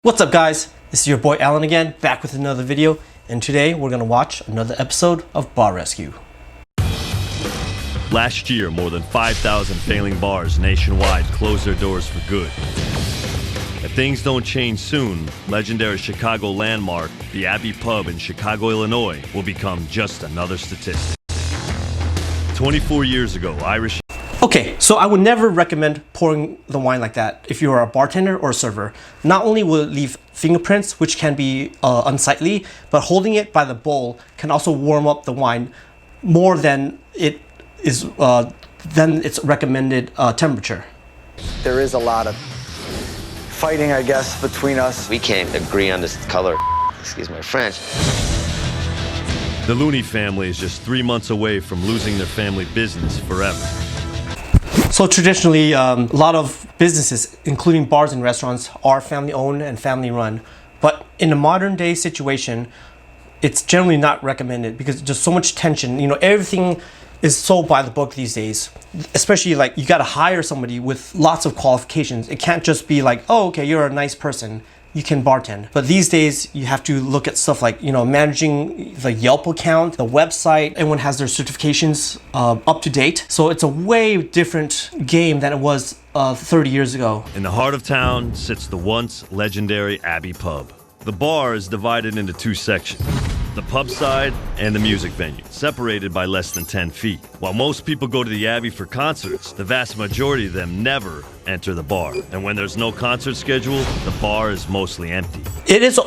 What's up guys, this is your boy Alan again, back with another video, and today we're gonna watch another episode of Bar Rescue. Last year, more than 5,000 failing bars nationwide closed their doors for good. If things don't change soon, legendary Chicago landmark, the Abbey Pub in Chicago, Illinois, will become just another statistic. 24 years ago, Irish... Okay, so I would never recommend pouring the wine like that if you are a bartender or a server. Not only will it leave fingerprints, which can be unsightly, but holding it by the bowl can also warm up the wine more than it is than its recommended temperature. There is a lot of fighting, I guess, between us. We can't agree on this color, excuse my French. The Looney family is just 3 months away from losing their family business forever. So traditionally, a lot of businesses, including bars and restaurants, are family owned and family run. But in a modern day situation, it's generally not recommended because there's just so much tension. You know, everything is so by the book these days. Especially like you got to hire somebody with lots of qualifications. It can't just be like, oh, okay, you're a nice person, you can bartend. But these days you have to look at stuff like, you know, managing the Yelp account, the website. Everyone has their certifications up to date. So it's a way different game than it was 30 years ago. In the heart of town sits the once legendary Abbey Pub. The bar is divided into two sections, the pub side and the music venue, separated by less than 10 feet. While most people go to the Abbey for concerts, the vast majority of them never enter the bar. And when there's no concert scheduled, the bar is mostly empty. It is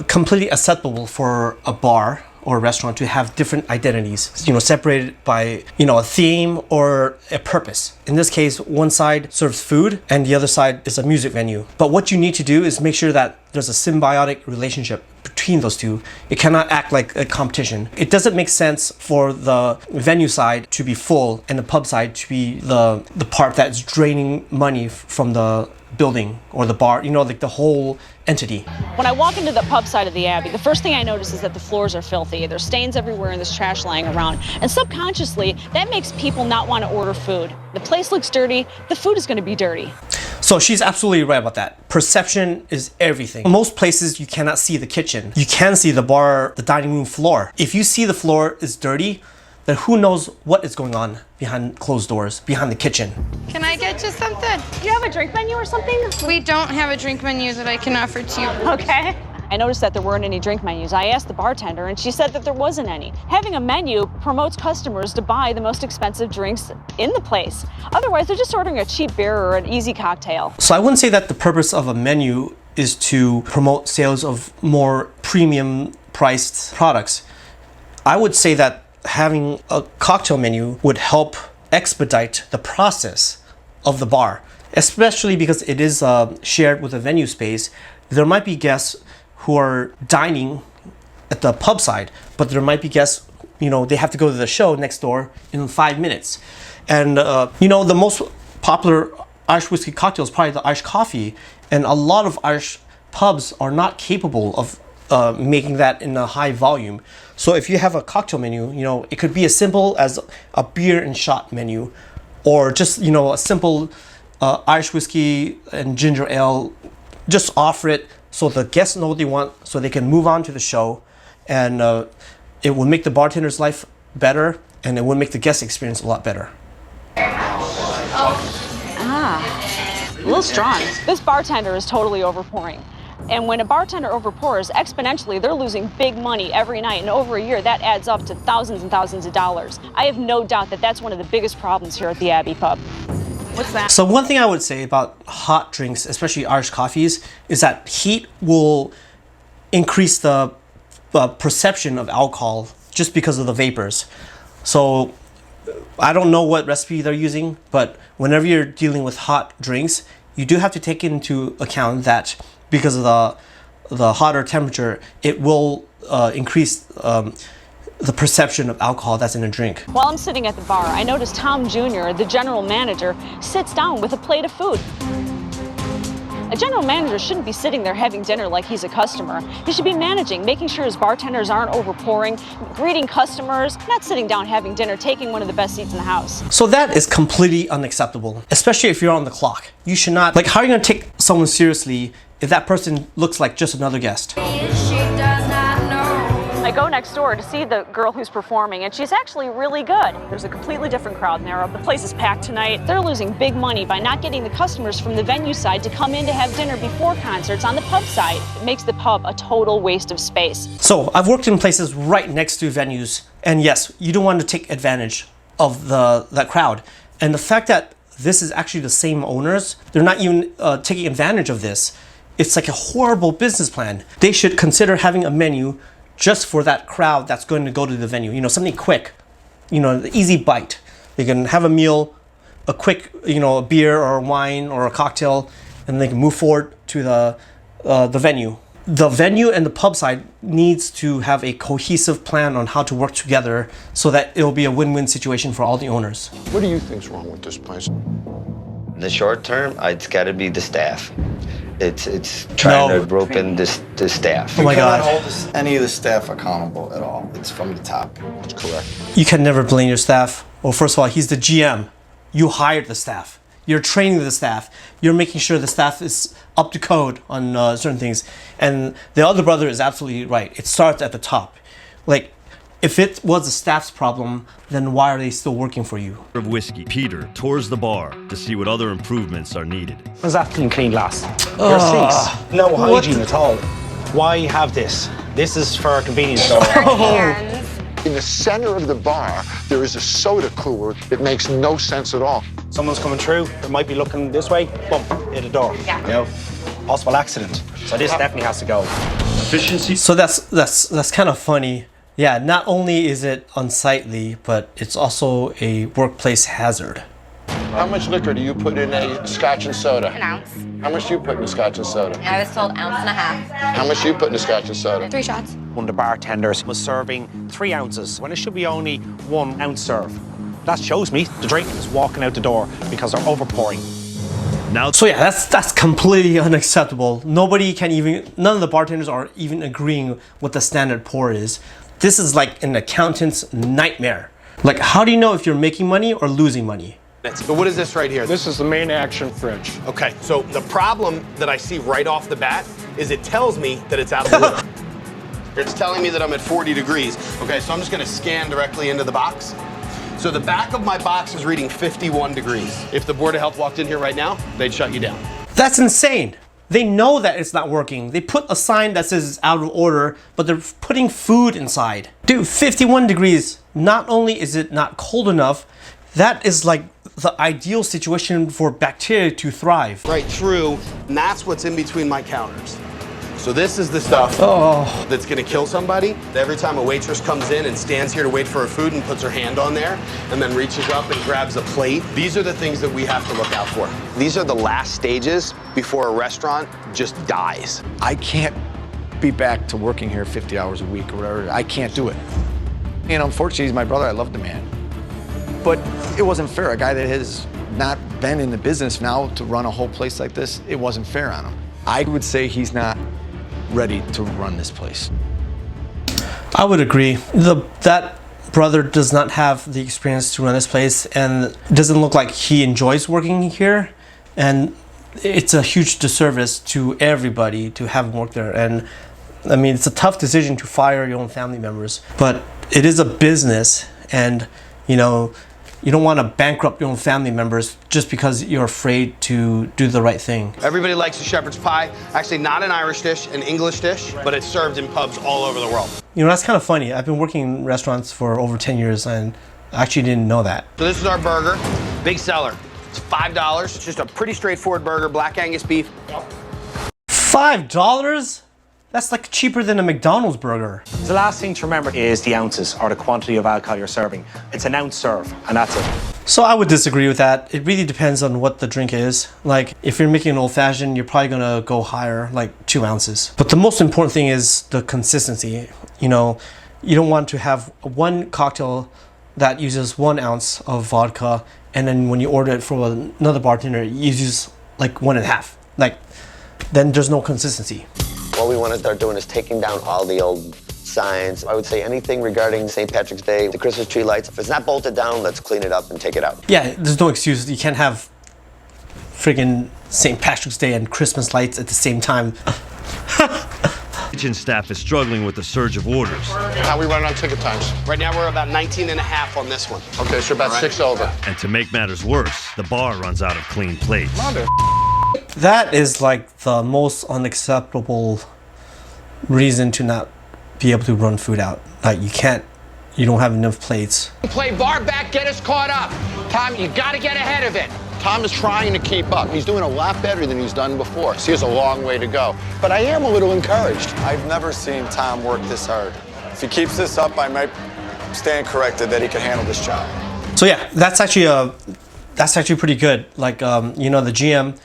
completely acceptable for a bar or a restaurant to have different identities, you know, separated by, you know, a theme or a purpose. In this case, one side serves food and the other side is a music venue. But what you need to do is make sure that there's a symbiotic relationship between those two. It cannot act like a competition. It doesn't make sense for the venue side to be full and the pub side to be the part that's draining money from the building or the bar, you know, like the whole entity. When I walk into the pub side of the Abbey, the first thing I notice is that the floors are filthy. There's stains everywhere and there's trash lying around. And subconsciously, that makes people not want to order food. The place looks dirty, the food is going to be dirty. So she's absolutely right about that. Perception is everything. Most places you cannot see the kitchen. You can see the bar, the dining room floor. If you see the floor is dirty, then who knows what is going on behind closed doors, behind the kitchen. Can I get you something? Do you have a drink menu or something? We don't have a drink menu that I can offer to you. Okay. I noticed that there weren't any drink menus. I asked the bartender and she said that there wasn't any. Having a menu promotes customers to buy the most expensive drinks in the place. Otherwise, they're just ordering a cheap beer or an easy cocktail. So I wouldn't say that the purpose of a menu is to promote sales of more premium priced products. I would say that having a cocktail menu would help expedite the process of the bar, especially because it is shared with a venue space. There might be guests who are dining at the pub side, but there might be guests, you know, they have to go to the show next door in 5 minutes. And, you know, the most popular Irish whiskey cocktail is probably the Irish coffee. And a lot of Irish pubs are not capable of making that in a high volume. So if you have a cocktail menu, you know, it could be as simple as a beer and shot menu, or just, you know, a simple Irish whiskey and ginger ale. Just offer it so the guests know what they want, so they can move on to the show, and it will make the bartender's life better, and it will make the guest experience a lot better. A little strong. This bartender is totally overpouring. And when a bartender overpours, exponentially, they're losing big money every night. And over a year, that adds up to thousands and thousands of dollars. I have no doubt that that's one of the biggest problems here at the Abbey Pub. What's that? So one thing I would say about hot drinks, especially Irish coffees, is that heat will increase the perception of alcohol just because of the vapors. So I don't know what recipe they're using, but whenever you're dealing with hot drinks, you do have to take into account that because of the hotter temperature, it will increase the perception of alcohol that's in a drink. While I'm sitting at the bar, I notice Tom Jr., the general manager, sits down with a plate of food. A general manager shouldn't be sitting there having dinner like he's a customer. He should be managing, making sure his bartenders aren't overpouring, greeting customers, not sitting down having dinner, taking one of the best seats in the house. So that is completely unacceptable, especially if you're on the clock. You should not, like, how are you going to take someone seriously if that person looks like just another guest. I go next door to see the girl who's performing, and she's actually really good. There's a completely different crowd in there. The place is packed tonight. They're losing big money by not getting the customers from the venue side to come in to have dinner before concerts on the pub side. It makes the pub a total waste of space. So I've worked in places right next to venues, and yes, you don't want to take advantage of that crowd. And the fact that this is actually the same owners, they're not even taking advantage of this. It's like a horrible business plan. They should consider having a menu just for that crowd that's going to go to the venue. You know, something quick, you know, the easy bite. They can have a meal, a quick, you know, a beer or a wine or a cocktail, and they can move forward to the venue. The venue and the pub side needs to have a cohesive plan on how to work together so that it'll be a win-win situation for all the owners. What do you think's wrong with this place? In the short term, it's got to be the staff. It's trying to rope in the staff. Oh my God. You cannot hold any of the staff accountable at all. It's from the top. That's correct. You can never blame your staff. Well, first of all, he's the GM. You hired the staff. You're training the staff. You're making sure the staff is up to code on certain things. And the other brother is absolutely right. It starts at the top. Like, if it was the staff's problem, then why are they still working for you? Of whiskey, Peter tours the bar to see what other improvements are needed. What's that clean glass? Your sinks, no hygiene at all. Why have this? This is for convenience. In the center of the bar, there is a soda cooler. It makes no sense at all. Someone's coming through, they might be looking this way, bump, hit the door. Yeah. You know, possible accident. So this definitely has to go. Efficiency. So that's kind of funny. Yeah, not only is it unsightly, but it's also a workplace hazard. How much liquor do you put in a scotch and soda? An ounce. How much do you put in a scotch and soda? I was told ounce and a half. How much do you put in a scotch and soda? 3 shots. One of the bartenders was serving 3 ounces when it should be only 1 ounce serve. That shows me the drink is walking out the door because they're overpouring. Now, So yeah, that's completely unacceptable. None of the bartenders are even agreeing what the standard pour is. This is like an accountant's nightmare. Like, how do you know if you're making money or losing money? So what is this right here? This is the main action fridge. Okay, so the problem that I see right off the bat is it tells me that it's out of order. It's telling me that I'm at 40 degrees. Okay, so I'm just gonna scan directly into the box. So the back of my box is reading 51 degrees. If the Board of Health walked in here right now, they'd shut you down. That's insane. They know that it's not working. They put a sign that says it's out of order, but they're putting food inside. Dude, 51 degrees. Not only is it not cold enough, that is like the ideal situation for bacteria to thrive. Right through, and that's what's in between my counters. So this is the stuff that's gonna kill somebody. Every time a waitress comes in and stands here to wait for her food and puts her hand on there and then reaches up and grabs a plate, these are the things that we have to look out for. These are the last stages before a restaurant just dies. I can't be back to working here 50 hours a week or whatever. I can't do it. And unfortunately, he's my brother. I love the man. But it wasn't fair. A guy that has not been in the business now to run a whole place like this, it wasn't fair on him. I would say he's not ready to run this place. I would agree. That brother does not have the experience to run this place, and it doesn't look like he enjoys working here. And it's a huge disservice to everybody to have him work there. And I mean, it's a tough decision to fire your own family members, but it is a business, and you know, you don't want to bankrupt your own family members just because you're afraid to do the right thing. Everybody likes a shepherd's pie. Actually, not an Irish dish, an English dish, but it's served in pubs all over the world. You know, that's kind of funny. I've been working in restaurants for over 10 years and I actually didn't know that. So this is our burger, big seller. It's $5. It's just a pretty straightforward burger, black Angus beef. $5? That's like cheaper than a McDonald's burger. The last thing to remember is the ounces or the quantity of alcohol you're serving. It's an ounce serve, and that's it. So I would disagree with that. It really depends on what the drink is. Like, if you're making an old fashioned, you're probably gonna go higher, like 2 ounces. But the most important thing is the consistency. You know, you don't want to have one cocktail that uses 1 ounce of vodka, and then when you order it from another bartender, it uses like 1.5. Like, then there's no consistency. What we want to start doing is taking down all the old signs. I would say anything regarding St. Patrick's Day, the Christmas tree lights. If it's not bolted down, let's clean it up and take it out. Yeah, there's no excuse. You can't have friggin' St. Patrick's Day and Christmas lights at the same time. Kitchen staff is struggling with the surge of orders. How we running on ticket times? Right now we're about 19 and a half on this one. Okay, so about 6 over. And to make matters worse, the bar runs out of clean plates. Mother. That is like the most unacceptable reason to not be able to run food out. Like you don't have enough plates. Play bar back, get us caught up. Tom, you gotta get ahead of it. Tom is trying to keep up. He's doing a lot better than he's done before. So he has a long way to go. But I am a little encouraged. I've never seen Tom work this hard. If he keeps this up, I might stand corrected that he can handle this job. So yeah, that's actually pretty good. Like you know, the GM,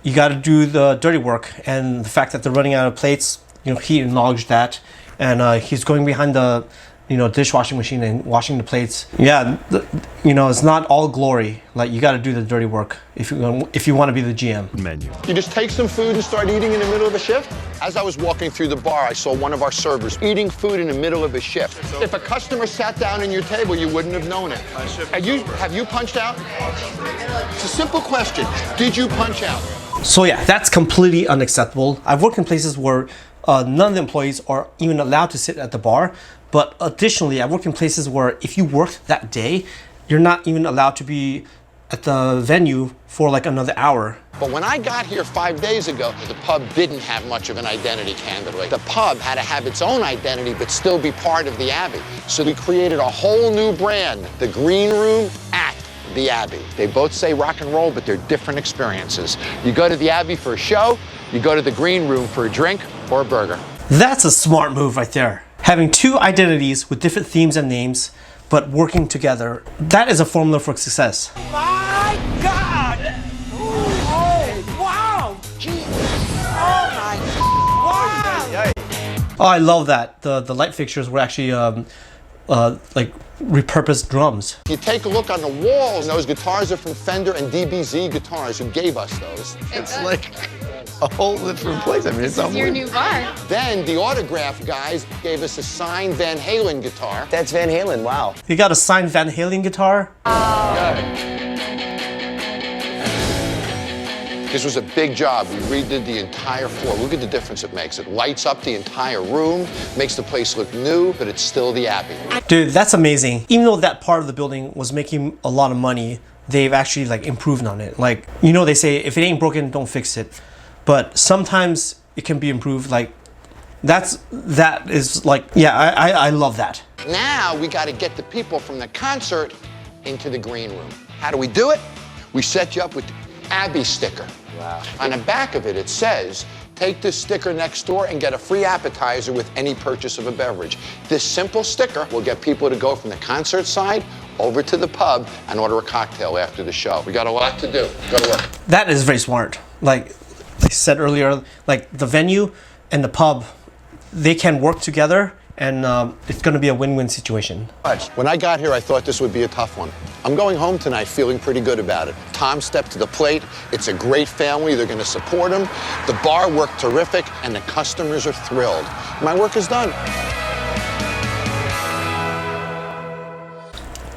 you got to do the dirty work, and the fact that they're running out of plates, you know, he acknowledged that, and he's going behind the dishwashing machine and washing the plates. Yeah, you know, it's not all glory. Like, you got to do the dirty work if you want to be the GM. Menu. You just take some food and start eating in the middle of a shift? As I was walking through the bar, I saw one of our servers eating food in the middle of a shift. If a customer sat down in your table, you wouldn't have known it. Have you punched out? It's a simple question. Did you punch out? So yeah, that's completely unacceptable. I've worked in places where none of the employees are even allowed to sit at the bar. But additionally, I've worked in places where if you worked that day, you're not even allowed to be at the venue for like another hour. But when I got here 5 days ago, the pub didn't have much of an identity, candidly. The pub had to have its own identity, but still be part of the Abbey. So we created a whole new brand, the Green Room at the Abbey. They both say rock and roll, but they're different experiences. You go to the Abbey for a show, you go to the Green Room for a drink or a burger. That's a smart move right there. Having two identities with different themes and names, but working together, that is a formula for success. My God! Oh, wow! Jeez! Oh my! Wow! Oh, I love that. The light fixtures were actually like repurposed drums. You take a look on the walls, those guitars are from Fender and DBZ Guitars, who gave us those. It's like a whole different place. I mean, it's Your new bar. Then the autograph guys gave us a signed Van Halen guitar. That's Van Halen, wow. You got a signed Van Halen guitar? This was a big job. We redid the entire floor. Look at the difference it makes. It lights up the entire room, makes the place look new, but it's still the Abbey. Dude, that's amazing. Even though that part of the building was making a lot of money, they've actually like improved on it. Like, you know, they say if it ain't broken, don't fix it. But sometimes it can be improved. Like, that is like, yeah, I love that. Now we got to get the people from the concert into the green room. How do we do it? We set you up with the Abbey sticker. Wow. On the back of it, it says, take this sticker next door and get a free appetizer with any purchase of a beverage. This simple sticker will get people to go from the concert side over to the pub and order a cocktail after the show. We got a lot to do. Go to work. That is very smart. Like I said earlier, like the venue and the pub, they can work together, and it's going to be a win-win situation. When I got here, I thought this would be a tough one. I'm going home tonight feeling pretty good about it. Tom stepped to the plate. It's a great family. They're going to support him. The bar worked terrific, and the customers are thrilled. My work is done.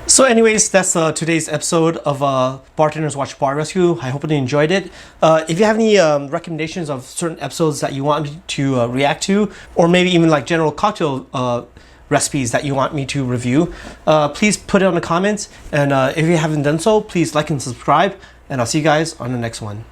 So anyways, that's today's episode of Bartenders Watch Bar Rescue. I hope you enjoyed it. If you have any recommendations of certain episodes that you want me to react to, or maybe even like general cocktail recipes that you want me to review, please put it in the comments. And if you haven't done so, please like and subscribe. And I'll see you guys on the next one.